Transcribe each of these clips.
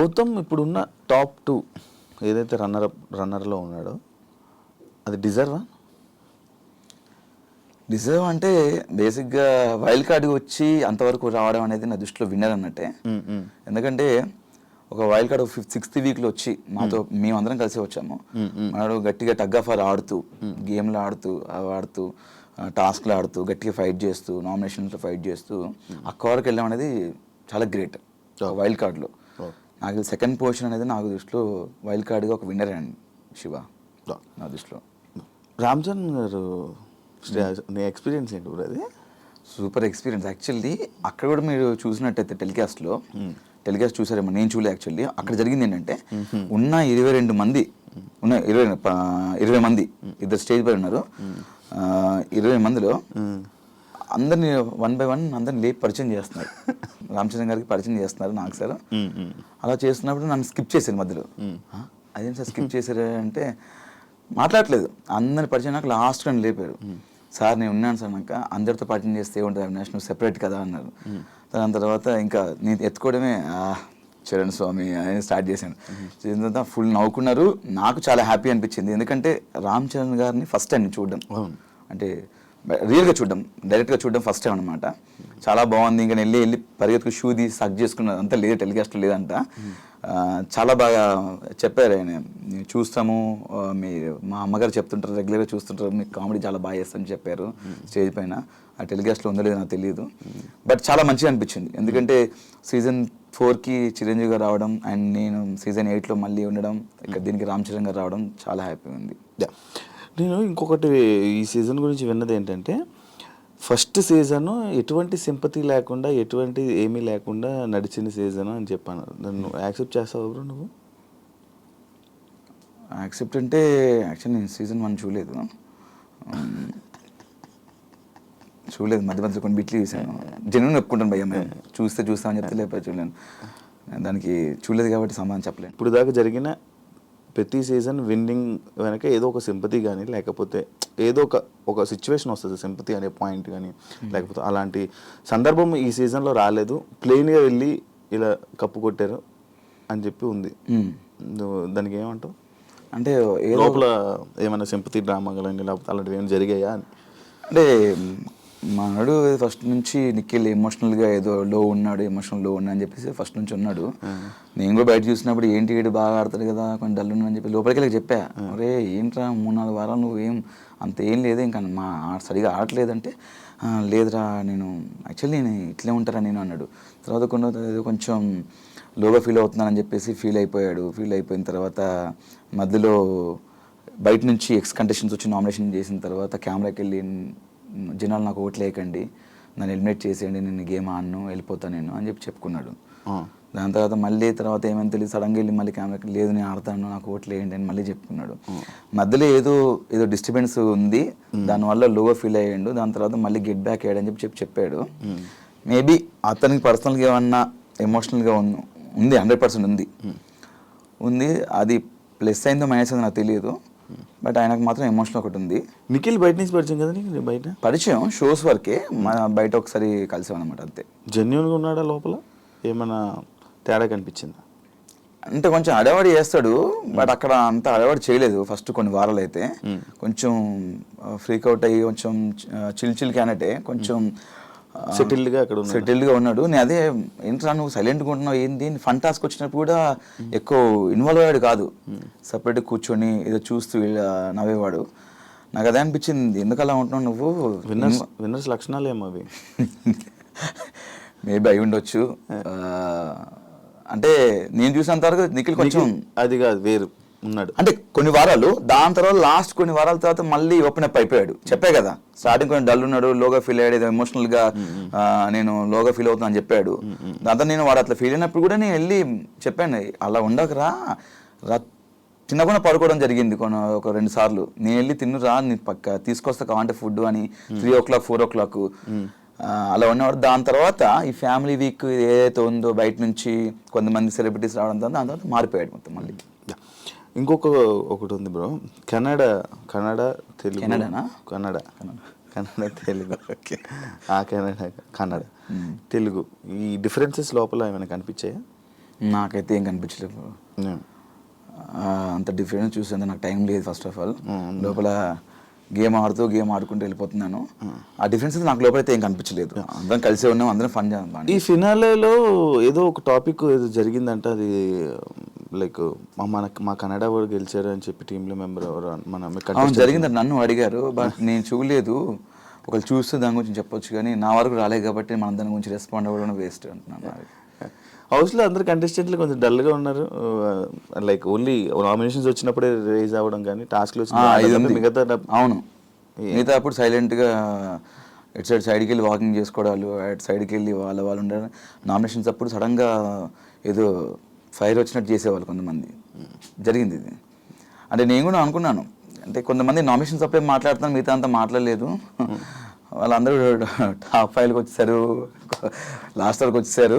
గౌతమ్ ఇప్పుడున్న టాప్ 2 ఏదైతే రన్నర్లో ఉన్నాడో అది డిజర్వా? డిజర్వ్ అంటే బేసిక్గా వైల్డ్ కార్డ్కి వచ్చి అంతవరకు రావడం అనేది నా దృష్టిలో విన్నర్ అన్నట్టే. ఎందుకంటే ఒక వైల్డ్ కార్డ్ 6th వీక్లో వచ్చి మాతో మేమందరం కలిసి వచ్చాము. మనడు గట్టిగా టగ్ ఆఫ్ వార్ ఆడుతూ గేమ్లు ఆడుతూ టాస్క్లు ఆడుతూ గట్టిగా ఫైట్ చేస్తూ నామినేషన్స్లో ఫైట్ చేస్తూ అక్క వరకు వెళ్ళడం అనేది చాలా గ్రేట్ వైల్డ్ కార్డ్లో. నాకు సెకండ్ పొజిషన్ అనేది నాకు దృష్టిలో వైల్డ్ కార్డ్గా ఒక విన్నర్ అండి శివ నా దృష్టిలో. రామ్ చరణ్ గారు నీ ఎక్స్పీరియన్స్ ఏంటి బ్రో? అది సూపర్ ఎక్స్పీరియన్స్ యాక్చువల్లీ. అక్కడ కూడా మీరు చూసినట్టయితే టెలికాస్ట్ చూసారేమో, నేను చూడలే యాక్చువల్లీ. అక్కడ జరిగింది ఏంటంటే ఉన్న 22 మంది 20 మంది ఇద్దరు స్టేజ్ పై ఉన్నారు. 20 మందిలో అందరినీ 1 by 1 అందరిని లేపి పరిచయం చేస్తున్నారు. రామ్ చరణ్ గారికి పరిచయం చేస్తున్నారు నాకు సార్. అలా చేస్తున్నప్పుడు నన్ను స్కిప్ చేశారు మధ్యలో. అదేం సార్ స్కిప్ చేశారు అంటే మాట్లాడలేదు. అందరిని పరిచయం నాకు లాస్ట్ నన్ను లేపారు. సార్ నేను ఉన్నాను సార్, నాకు అందరితో పరిచయం చేస్తే ఏముంటుంది అవినాష్, నువ్వు సెపరేట్ కదా అన్నారు. దాని తర్వాత ఇంకా నేను ఎత్తుకోవడమే చరణ్ స్వామి అని స్టార్ట్ చేశాను. చేసిన తర్వాత ఫుల్ నవ్వుకున్నారు. నాకు చాలా హ్యాపీ అనిపించింది. ఎందుకంటే రామ్ చరణ్ గారిని ఫస్ట్ టైం చూడడం, అంటే రియల్గా చూడడం, డైరెక్ట్గా చూడడం ఫస్ట్ టైం అనమాట. చాలా బాగుంది. ఇంకా వెళ్ళి పరిగెత్తుకు షూ తీసి సక్ చేసుకున్నది అంతా లేదు, టెలికాస్ట్ లేదంట. చాలా బాగా చెప్పారు ఆయన. చూస్తాము, మా అమ్మగారు చెప్తుంటారు, రెగ్యులర్గా చూస్తుంటారు, మీకు కామెడీ చాలా బాగా చేస్తారని చెప్పారు స్టేజ్ పైన. ఆ టెలికాస్ట్లో ఉందో లేదో నాకు తెలియదు, బట్ చాలా మంచిగా అనిపించింది. ఎందుకంటే సీజన్ 4కి చిరంజీవి గారు రావడం అండ్ నేను సీజన్ 8లో మళ్ళీ ఉండడం, ఇక్కడ దీనికి రామ్ చరణ్ గారు రావడం చాలా హ్యాపీగా ఉంది. నేను ఇంకొకటి ఈ సీజన్ గురించి విన్నది ఏంటంటే, ఫస్ట్ సీజన్ ఎటువంటి సింపతి లేకుండా ఎటువంటి ఏమీ లేకుండా నడిచిన సీజన్ అని చెప్పాను. నన్ను యాక్సెప్ట్ చేస్తావు బ్రో నువ్వు? యాక్సెప్ట్ అంటే యాక్చువల్లీ నేను సీజన్ 1 చూడలేదు. మధ్య మధ్యలో కొన్ని బిట్లు చూసాను. జెన్యున్ ఒప్పుకుంటాను భయ్య, మేము చూస్తామని చెప్తే లేకపోతే చూడలేను. దానికి చూడలేదు కాబట్టి సమాధానం చెప్పలేను. ఇప్పుడు దాకా జరిగిన ప్రతి సీజన్ విన్నింగ్ వెనక ఏదో ఒక సింపతి కానీ లేకపోతే ఏదో ఒక సిచ్యువేషన్ వస్తుంది, సింపతి అనే పాయింట్ కానీ లేకపోతే అలాంటి సందర్భం ఈ సీజన్లో రాలేదు. ప్లెయిన్గా వెళ్ళి ఇలా కప్పు కొట్టారు అని చెప్పి ఉంది. దానికి ఏమంటావు? అంటే లోపల ఏమైనా సింపతి డ్రామా కానీ లేకపోతే అలాంటివి ఏమైనా జరిగాయా అని? అంటే మనడు ఫస్ట్ నుంచి నిఖిల్ ఎమోషనల్గా ఏదో ఎమోషనల్ లో ఉన్నా అని చెప్పేసి ఫస్ట్ నుంచి ఉన్నాడు. నేను కూడా బయట చూసినప్పుడు ఏంటి ఏడు బాగా ఆడతాడు కదా, కొంచెం డల్ ఉన్నా అని చెప్పి లోపలికి వెళ్ళి చెప్పా, అరే ఏంట్రా 3-4 వారాలు నువ్వు అంత ఏం లేదు ఇంకా సరిగా ఆడట్లేదంటే, లేదురా నేను యాక్చువల్లీ నేను ఇట్లే ఉంటారా నేను అన్నాడు. తర్వాత కొంచెం లోగా ఫీల్ అవుతున్నానని చెప్పేసి ఫీల్ అయిపోయిన తర్వాత మధ్యలో బయట నుంచి ఎక్స్ కంటెస్టెంట్స్ వచ్చి నామినేషన్ చేసిన తర్వాత కెమెరాకి వెళ్ళి, జనాలు నాకు ఓట్లు వేయకండి, నన్ను ఎలిమినేట్ చేసేయండి, నేను గేమ్ ఆడను, వెళ్ళిపోతాను నేను అని చెప్పుకున్నాడు. దాని తర్వాత ఏమైనా తెలియదు, సడన్గా వెళ్ళి మళ్ళీ కెమెరాకి లేదు నేను ఆడతాను, నాకు ఓట్లు వేయండి అని మళ్ళీ చెప్పుకున్నాడు. మధ్యలో ఏదో డిస్టర్బెన్స్ ఉంది, దానివల్ల లోగా ఫీల్ అయ్యాడు. దాని తర్వాత మళ్ళీ గెట్ బ్యాక్ అయ్యాడని చెప్పాడు. మేబీ అతనికి పర్సనల్గా ఏమన్నా ఎమోషనల్గా ఉంది, 100% ఉంది. అది ప్లస్ అయిందో మైనస్ అయిందో నాకు తెలియదు, బట్ ఆయనకు మాత్రం ఎమోషన్ ఒకటి ఉంది. నిఖిల్ బయట నుంచి పరిచయం కదా నీకు? బయట పరిచయం షోస్ వరకే, బయట ఒకసారి కలిసామన్నమాట అంతే. జెన్యూన్గా ఉన్నాడా లోపల? ఏమైనా తేడా కనిపించిందా? అంటే కొంచెం అడవాడి చేస్తాడు, బట్ అక్కడ అంత అడవాడి చేయలేదు. ఫస్ట్ కొన్ని వారాలు అయితే కొంచెం ఫ్రీక్ అవుట్ అయ్యి కొంచెం చిల్ క్యానటే కొంచెం సెటిల్డ్గా ఉన్నాడు. నేను అదే ఏంట్రా నువ్వు సైలెంట్గా ఉంటున్నావు ఏంటి, ఫన్ టాస్క్ వచ్చినప్పుడు కూడా ఎక్కువ ఇన్వాల్వ్ అయ్యాడు కాదు, సపరేట్గా కూర్చొని ఏదో చూస్తూ నవ్వేవాడు. నాకు అదే అనిపించింది, ఎందుకు అలా ఉంటున్నావు నువ్వు? విన్నర్స్ లక్షణాలు ఏమో అవి. మేబీ అయి ఉండొచ్చు. అంటే నేను చూసినంత వరకు నిఖిల్ కొంచెం అది కాదు, వేరు ఉన్నాడు. అంటే కొన్ని వారాలు, దాని తర్వాత లాస్ట్ కొన్ని వారాల తర్వాత మళ్ళీ ఓపెన్ అప్ అయిపోయాడు. చెప్పే కదా, స్టార్టింగ్ కొంచెం డల్ ఉన్నాడు, లోగా ఫీల్ అయ్యాడు, ఎమోషనల్గా నేను లోగా ఫీల్ అవుతున్నా అని చెప్పాడు. దాంతో నేను వాడు అట్లా ఫీల్ అయినప్పుడు కూడా నేను వెళ్ళి చెప్పాను, అలా ఉండకరా, తినకుండా పడుకోవడం జరిగింది ఒక 2 సార్లు. నేను వెళ్ళి తిన్నురా, నీ పక్క తీసుకొస్తా కావంటే ఫుడ్ అని 3 o'clock 4 o'clock అలా ఉన్నవాడు. దాని తర్వాత ఈ ఫ్యామిలీ వీక్ ఏదైతే ఉందో బయట నుంచి కొంతమంది సెలబ్రిటీస్ రావడం, దాని తర్వాత మారిపోయాడు మొత్తం మళ్ళీ. ఒకటి ఉంది బ్రో, కన్నడ తెలుగు. కన్నడ తెలుగు ఓకే, కన్నడ తెలుగు ఈ డిఫరెన్సెస్ లోపల ఏమైనా కనిపించాయా? నాకైతే ఏం కనిపించలేదు. అంత డిఫరెన్స్ చూసేందుకు నాకు టైం లేదు. ఫస్ట్ ఆఫ్ ఆల్ లోపల గేమ్ ఆడుకుంటూ వెళ్ళిపోతున్నాను. ఆ డిఫరెన్స్ అయితే నాకు లోపలైతే ఏం కనిపించలేదు. అందరం కలిసే ఉన్నాం, అందరం ఫన్ చేద్దాం. ఈ ఫినాలేలో ఏదో ఒక టాపిక్ ఏదో జరిగిందంట, అది లైక్ మా కన్నడ వాడు గెలిచారు అని చెప్పి టీంలో మెంబర్ ఎవరు మన జరిగిందంట. నన్ను అడిగారు, బట్ నేను చూడలేదు. ఒకళ్ళు చూస్తే దాని గురించి చెప్పొచ్చు, కానీ నా వరకు రాలేదు కాబట్టి మనం దాని గురించి రెస్పాండ్ అవ్వడం వేస్ట్ అంటున్నాను. హౌస్లో అందరు కంటెస్టెంట్లు కొంచెం డల్గా ఉన్నారు. లైక్ ఓన్లీ నామినేషన్స్ వచ్చినప్పుడే రేజ్ అవ్వడం, కానీ టాస్క్లు వచ్చిన మిగతా అవును మిగతా అప్పుడు సైలెంట్గా ఇటు సైడ్కి వెళ్ళి వాకింగ్ చేసుకోవడాలు, అటు సైడ్కి వెళ్ళి వాళ్ళు ఉండాలి. నామినేషన్స్ అప్పుడు సడన్గా ఏదో ఫైర్ వచ్చినట్టు చేసేవాళ్ళు కొంతమంది. జరిగింది ఇది. అంటే నేను కూడా అనుకున్నాను, అంటే కొంతమంది నామినేషన్స్ అప్పుడే మాట్లాడుతున్నాను, మిగతా అంతా మాట్లాడలేదు. వాళ్ళందరూ టాప్ 5కి వచ్చేసారు, లాస్ట్ వరకు వచ్చేసారు.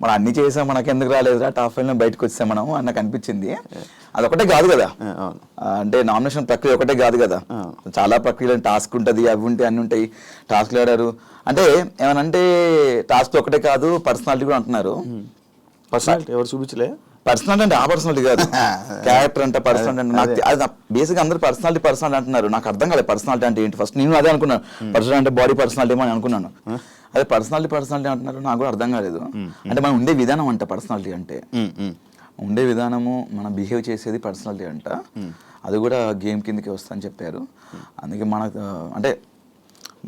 మనం అన్ని చేసాం, మనకి ఎందుకు రాలేదురా టాప్ 5లో బయటకు వచ్చేసాం మనం అని నాకు అనిపించింది. అదొకటే కాదు కదా, అంటే నామినేషన్ ప్రక్రియ ఒకటే కాదు కదా, చాలా ప్రక్రియలు, టాస్క్ ఉంటుంది, అవి ఉంటాయి, అన్ని ఉంటాయి. టాస్క్లు ఆడారు అంటే ఏమనంటే టాస్క్ ఒకటే కాదు, పర్సనాలిటీ కూడా అంటున్నారు. పర్సనాలిటీ ఎవరు చూపించలే? పర్సనాలిటీ అంటే ఆ పర్సనాలిటీ కాదు, క్యారెక్టర్ అంటే పర్సనాలిటీ అంటే నాకు అది బేసిక్గా అందరూ పర్సనాలిటీ అంటున్నారు. నాకు అర్థం కాలేదు పర్సనాలిటీ అంటే ఏంటి. ఫస్ట్ నేను అదే అనుకున్నాను, పర్సనాలిటీ అంటే బాడీ పర్సనాలిటీ అని అనుకున్నాను. అదే పర్సనాలిటీ అంటున్నారు, నాకు కూడా అర్థం కాలేదు. అంటే మనం ఉండే విధానం అంట పర్సనాలిటీ అంటే, ఉండే విధానము, మనం బిహేవ్ చేసేది పర్సనాలిటీ అంట. అది కూడా గేమ్ కిందకి వస్తా అని చెప్పారు. అందుకే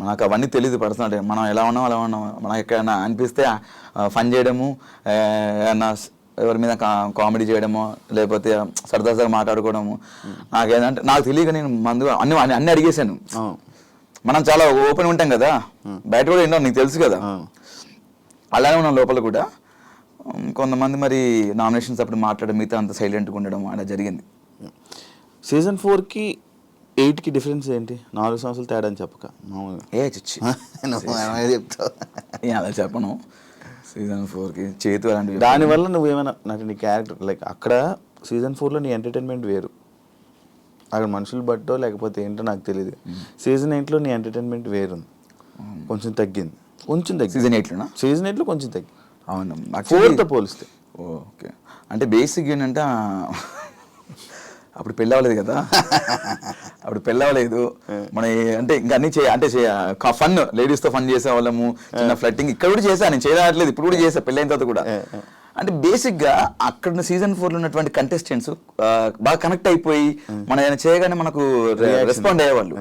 మనకు అవన్నీ తెలియదు పర్సనాలిటీ. మనం ఎలా ఉన్నాం అలా ఉన్నాం. మనకు ఎక్కడైనా అనిపిస్తే ఫన్ చేయడము, ఏమన్నా ఎవరి మీద కామెడీ చేయడము, లేకపోతే సరదాగా మాట్లాడుకోవడము. నాకేంటంటే నాకు తెలియక నేను అన్ని అడిగేశాను. మనం చాలా ఓపెన్ ఉంటాం కదా, బయట కూడా ఏంటో నీకు తెలుసు కదా, అలానే ఉన్నాం లోపల కూడా. కొంతమంది మరి నామినేషన్స్ అప్పుడు మాట్లాడడం, మిగతా అంత సైలెంట్గా ఉండడం అలా జరిగింది. సీజన్ 4కి 8కి డిఫరెన్స్ ఏంటి? 4 సంవత్సరాలు తేడా అని చెప్పక చచ్చి చెప్తావు అలా చెప్పను. సీజన్ 4కి చేతు అలాంటివి. దానివల్ల నువ్వేమైనా నీ క్యారెక్టర్ లైక్ అక్కడ సీజన్ 4లో నీ ఎంటర్టైన్మెంట్ వేరు, అక్కడ మనుషులు బట్టో లేకపోతే ఏంటో నాకు తెలియదు. సీజన్ 8లో నీ ఎంటర్టైన్మెంట్ వేరు, కొంచెం తగ్గింది. సీజన్ 8లో కొంచెం తగ్గింది. అవును, 4తో పోలిస్తే. ఓకే, అంటే బేసిక్ ఏంటంటే అప్పుడు పెళ్ళి అవ్వలేదు కదా, మన అంటే ఇంకా అన్ని ఫన్, లేడీస్తో ఫన్ చేసేవాళ్ళము, చిన్న ఫ్లట్టింగ్ ఇక్కడ కూడా చేశాను. నేను చేయట్లేదు, ఇప్పుడు కూడా చేసా పెళ్ళైన తర్వాత కూడా. అంటే బేసిక్గా అక్కడ సీజన్ 4లో ఉన్నటువంటి కంటెస్టెంట్స్ బాగా కనెక్ట్ అయిపోయి మనం ఏమైనా చేయగానే మనకు రెస్పాండ్ అయ్యేవాళ్ళు.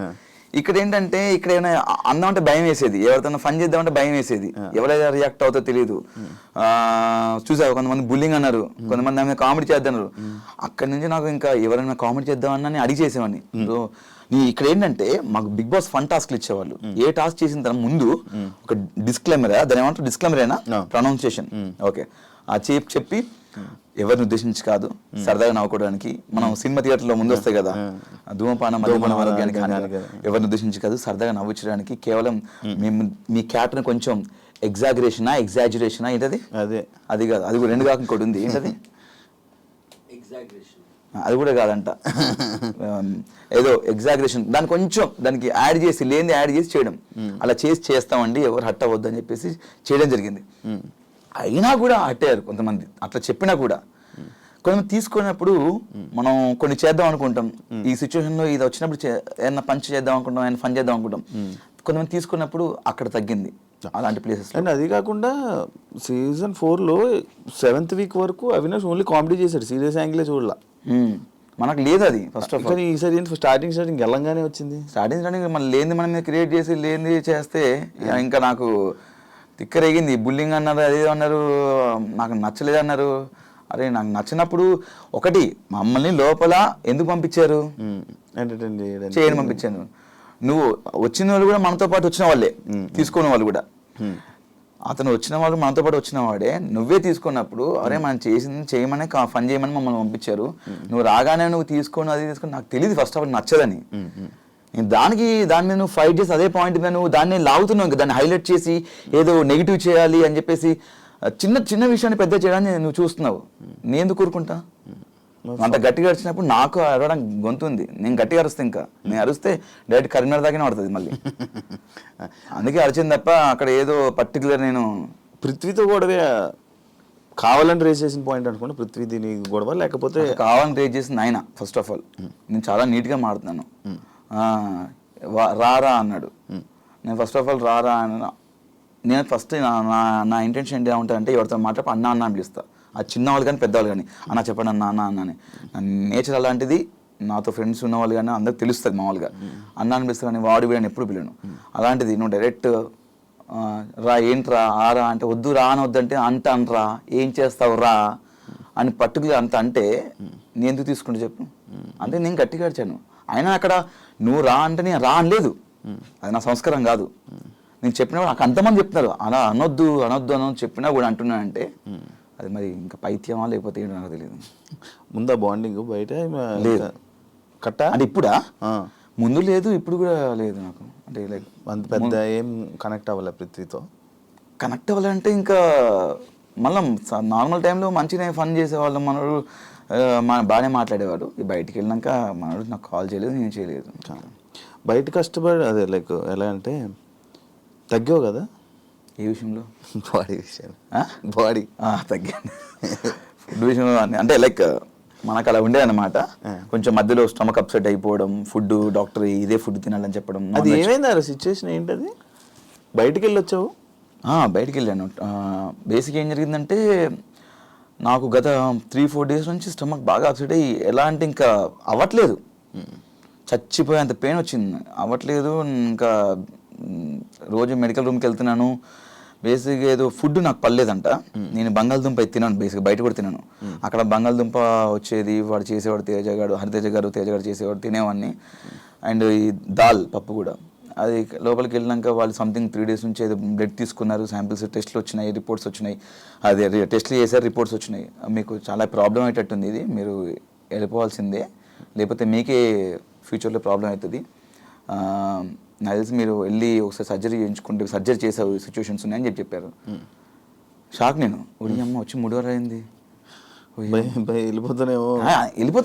ఇక్కడ ఏంటంటే ఇక్కడ ఏమైనా అందామంటే భయం వేసేది, ఎవరితో ఫన్ చేద్దామంటే భయం వేసేది, ఎవరైనా రియాక్ట్ అవుతో తెలియదు. చూసావు కొంతమంది బుల్లింగ్ అన్నారు, కొంతమంది ఆమె కామెడీ చేద్దన్నారు. అక్కడి నుంచి నాకు ఇంకా ఎవరైనా కామెడీ చేద్దామని అడిగి చేసేవాడిని. సో ఇక్కడ ఏంటంటే మాకు బిగ్ బాస్ ఫన్ టాస్క్లు ఇచ్చేవాళ్ళు. ఏ టాస్క్ చేసిన తర్వాత ముందు ఒక డిస్క్లైమర్, దాని ఏమంటారు డిస్క్లైమరేనా ప్రొనౌన్సియేషన్, ఓకే ఆ చెప్పి ఎవరిని ఉద్దేశించి కాదు, సరదాగా నవ్వుకోవడానికి. మనం సినిమా థియేటర్లో ముందు వస్తాయి కదా, ధూమపానం మద్యపానం ఆరోగ్యానికి ఎవరిని ఉద్దేశించి కాదు, సరదాగా నవ్వించడానికి. కేవలం మేము మీ క్యారెక్టర్ కొంచెం ఎగ్జాజరేషనా ఏంటది, అది కాదు, అది కూడా రెండు కాక ఇంకోటి ఉంది, ఏంటది అది కూడా కాదంట, ఏదో ఎగ్జాగరేషన్, దాన్ని కొంచెం దానికి యాడ్ చేసి లేనిది యాడ్ చేసి చేయడం. అలా చేస్తామండి, ఎవరు హట్ అవ్వద్దు అని చెప్పేసి చేయడం జరిగింది. అయినా కూడా అట్టారు కొంతమంది, అట్లా చెప్పినా కూడా. కొంతమంది తీసుకున్నప్పుడు మనం కొన్ని చేద్దాం అనుకుంటాం, ఈ సిచ్యువేషన్లో ఇది వచ్చినప్పుడు ఏదైనా పంచ్ చేద్దాం అనుకుంటాం, ఏమైనా ఫన్ చేద్దాం అనుకుంటాం. కొంతమంది తీసుకున్నప్పుడు అక్కడ తగ్గింది అలాంటి ప్లేసెస్. అండ్ అది కాకుండా సీజన్ 4లో 7th వీక్ వరకు అవినాష్ ఓన్లీ కామెడీ చేశాడు, సీరియస్ యాంగిలే చూడలా. మనకు లేదు అది ఫస్ట్ ఆఫ్ ఆల్. ఈసారి స్టార్టింగ్ వెళ్ళంగానే వచ్చింది. స్టార్టింగ్ మనం లేనిది మనం క్రియేట్ చేసి లేనిది చేస్తే ఇంకా నాకు తిక్కరేగింది. బుల్లింగ్ అన్నారు, అదే అన్నారు, నాకు నచ్చలేదు అన్నారు. అరే నాకు నచ్చినప్పుడు ఒకటి మమ్మల్ని లోపల ఎందుకు పంపించారు, చేయని పంపించాను. నువ్వు వచ్చిన వాళ్ళు కూడా మనతో పాటు వచ్చిన వాళ్ళే, తీసుకున్న వాళ్ళు కూడా. అతను వచ్చిన వాళ్ళు మనతో పాటు వచ్చిన వాడే, నువ్వే తీసుకున్నప్పుడు అరే మనం చేసింది చేయమని ఫన్ చేయమని మమ్మల్ని పంపించారు, నువ్వు రాగానే నువ్వు తీసుకొని అది తీసుకొని నాకు తెలియదు ఫస్ట్ ఆఫ్ ఆల్ నచ్చదని. దాని మీద నువ్వు ఫైట్ చేసి అదే పాయింట్ మీద నువ్వు దాన్ని లాగుతున్నావు, ఇంకా దాన్ని హైలైట్ చేసి ఏదో నెగిటివ్ చేయాలి అని చెప్పేసి చిన్న చిన్న విషయాన్ని పెద్ద చేయడాన్ని నువ్వు చూస్తున్నావు. నేను ఎందుకు కూరుకుంటా? అంత గట్టిగా అరిచినప్పుడు నాకు అరవడం గొంతు ఉంది, నేను గట్టిగా అరుస్తే, ఇంకా నేను అరిస్తే డైరెక్ట్ కరీంనగర్ దాకానే పడుతుంది మళ్ళీ. అందుకే అరిచింది తప్ప అక్కడ ఏదో పర్టికులర్ నేను పృథ్వీతో కూడా కావాలని రేస్ చేసిన పాయింట్ అనుకుంటే పృథ్వీ దీని గొడవ, లేకపోతే అసలు కావాలని రేట్ చేసింది ఆయన. ఫస్ట్ ఆఫ్ ఆల్ నేను చాలా నీట్గా మాడుతున్నాను. రారా అన్నాడు. నేను ఫస్ట్ ఆఫ్ ఆల్ రారా అన్న. నేను ఫస్ట్ నా ఇంటెన్షన్ ఏంటి ఉంటుందంటే ఎవరితో మాట్లాడి అన్న అన్న అని పిలుస్తా. అది చిన్నవాళ్ళు కానీ పెద్దవాళ్ళు కానీ అన్న చెప్పండి అన్న అన్న అన్నని. నా నేచర్ అలాంటిది. నాతో ఫ్రెండ్స్ ఉన్నవాళ్ళు కానీ అందరికి తెలుస్తుంది మామూలుగా. అన్న అని పిలుస్తా కానీ వాడు వీడని ఎప్పుడు పిలను. అలాంటిది నువ్వు డైరెక్ట్ రా ఏంట్రా ఆరా అంటే వద్దు రా అని వద్దంటే అంట అనరా ఏం చేస్తావు రా అని పర్టికులర్ అంత అంటే నేను ఎందుకు తీసుకుంటే చెప్పు. అంటే నేను గట్టిగా అడిచాను. అయినా అక్కడ నువ్వు రా అంటే నేను రా అనలేదు. అది నా సంస్కారం కాదు. నేను చెప్పినా నాకు అంతమంది చెప్తున్నారు అలా అనొద్దు అనొద్దు అని చెప్పినా కూడా అంటున్నానంటే అది మరి ఇంకా పైత్యమా లేకపోతే ఏంటో నాకు తెలియదు. ముందా బాండింగ్ బయట లేదు కట్ట అంటే ఇప్పుడా ముందు లేదు ఇప్పుడు కూడా లేదు నాకు. అంటే లైక్ అంత పెద్ద ఏం కనెక్ట్ అవ్వలే పృథ్వీతో. కనెక్ట్ అవ్వాలంటే ఇంకా మళ్ళీ నార్మల్ టైంలో మంచిగా ఫన్ చేసేవాళ్ళు. మనడు బాగానే మాట్లాడేవాడు. బయటికి వెళ్ళినాక మనడు నాకు కాల్ చేయలేదు, నేను చేయలేదు. బయట కష్టపడి అదే లైక్ ఎలా అంటే తగ్గావు కదా ఏ విషయంలో? బాడీ విషయం. బాడీ తగ్గాను ఫుడ్ విషయంలో. అంటే లైక్ మనకు అలా ఉండేదన్నమాట. కొంచెం మధ్యలో స్టమక్ అప్సెట్ అయిపోవడం, ఫుడ్ డాక్టర్ ఇదే ఫుడ్ తినాలని చెప్పడం. అది ఏమైంది ఆ సిచ్యువేషన్ ఏంటది? బయటికి వెళ్ళొచ్చావు? బయటికి వెళ్ళాను. బేసిక్ ఏం జరిగిందంటే నాకు గత 3-4 డేస్ నుంచి స్టమక్ బాగా అప్సెట్ అయ్యి ఎలా అంటే ఇంకా అవ్వట్లేదు. చచ్చిపోయేంత పెయిన్ వచ్చింది. అవ్వట్లేదు. ఇంకా రోజు మెడికల్ రూమ్కి వెళ్తున్నాను. బేసిక్గా ఏదో ఫుడ్ నాకు పర్లేదంట. నేను బంగాళదుంప తిన్నాను. బేసిక్గా బయట కూడా తిన్నాను. అక్కడ బంగాళదుంప వచ్చేది, వాడు చేసేవాడు తేజగాడు, హరితేజ గారు చేసేవాడు, తినేవాడిని. అండ్ ఈ దాల్ పప్పు కూడా. అది లోపలికి వెళ్ళినాక వాళ్ళు సంథింగ్ 3 డేస్ నుంచి ఏదో బ్లడ్ తీసుకున్నారు, శాంపిల్స్ టెస్ట్లు వచ్చినాయి, రిపోర్ట్స్ వచ్చినాయి. అదే టెస్ట్లు చేశారు, రిపోర్ట్స్ వచ్చినాయి. మీకు చాలా ప్రాబ్లం అయ్యేటట్టుంది, ఇది మీరు వెళ్ళిపోవాల్సిందే, లేకపోతే మీకే ఫ్యూచర్లో ప్రాబ్లం అవుతుంది. నాకు తెలిసి మీరు వెళ్ళి ఒకసారి సర్జరీ చేయించుకుంటే సర్జరీ చేసే సిచ్యువేషన్స్ ఉన్నాయని చెప్పారు. షాక్ నేను. ఒడి అమ్మ వచ్చి 3 వారాలు అయింది. వెళ్ళిపోతానేమో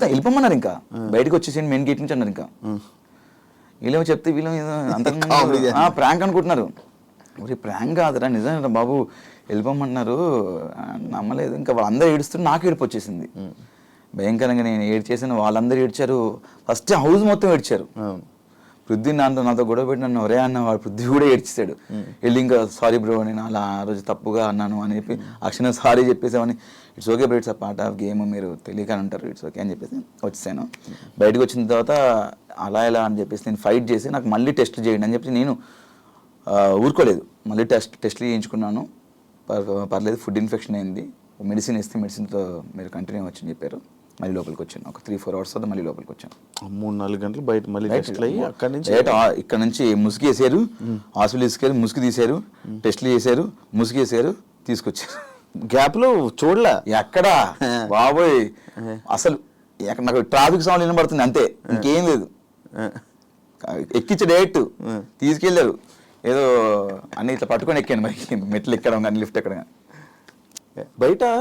వెళ్ళిపోమన్నారు. ఇంకా బయటకు వచ్చేసి మెయిన్ గేట్ నుంచి అన్నారు. ఇంకా వీళ్ళేమో చెప్తే వీళ్ళు అంత ప్రాంక్ అనుకుంటున్నారు. ఒరే ప్రాంక్ కాదురా నిజంగా బాబు వెళ్ళిపోమన్నారు. నమ్మలేదు. ఇంకా వాళ్ళందరూ ఏడుస్తుంటే నాకు ఏడుపు వచ్చేసింది భయంకరంగా. నేను ఏడ్చేసాను, వాళ్ళందరూ ఏడ్చారు. ఫస్ట్ హౌస్ మొత్తం ఏడ్చారు. పృథ్వీ నాతో గొడవ పెట్టి నన్ను ఒరే అన్న వాడు పృథ్వీ కూడా ఏడ్చేసాడు. వెళ్ళి ఇంకా సారీ బ్రో నేను అలా ఆ రోజు తప్పుగా అన్నాను అని చెప్పి అక్షణ సారీ చెప్పేసామని. It's okay bro, it's a part of game, మీరు తెలియక అంటారు, ఇట్స్ ఓకే అని చెప్పేసి వచ్చేసాను. బయటకు వచ్చిన తర్వాత అలా ఎలా అని చెప్పేసి నేను ఫైట్ చేసి నాకు మళ్ళీ టెస్ట్లు చేయండి అని చెప్పి నేను ఊరుకోలేదు. మళ్ళీ టెస్ట్లు చేయించుకున్నాను. పర్లేదు, ఫుడ్ ఇన్ఫెక్షన్ అయింది, మెడిసిన్ ఇస్తే మెడిసిన్తో మీరు కంటిన్యూ వచ్చని చెప్పారు. మళ్ళీ లోపలికి వచ్చాను. ఒక 3-4 అవర్స్ తర్వాత మళ్ళీ లోపలికి వచ్చాను. 3-4 గంటలు బయట మళ్ళీ టెస్ట్లు అయ్యి అక్కడి నుంచి ఇక్కడ నుంచి ముసుగు వేసారు, హాస్పిటల్ తీసుకెళ్ళి ముసుగు తీశారు, టెస్ట్లు చేశారు, ముసుగు వేసారు, తీసుకొచ్చారు. గ్యాప్ లో చూడలే ఎక్కడా బాబోయ్ అసలు నాకు ట్రాఫిక్ సౌండ్ వినబడుతుంది అంతే, ఇంకేం లేదు. ఎక్కించే డైరెక్ట్ తీసుకెళ్లారు. ఏదో అన్ని ఇట్లా పట్టుకొని ఎక్కాను, మరి మెట్లు ఎక్కడం కానీ లిఫ్ట్ ఎక్కడం కానీ. బయట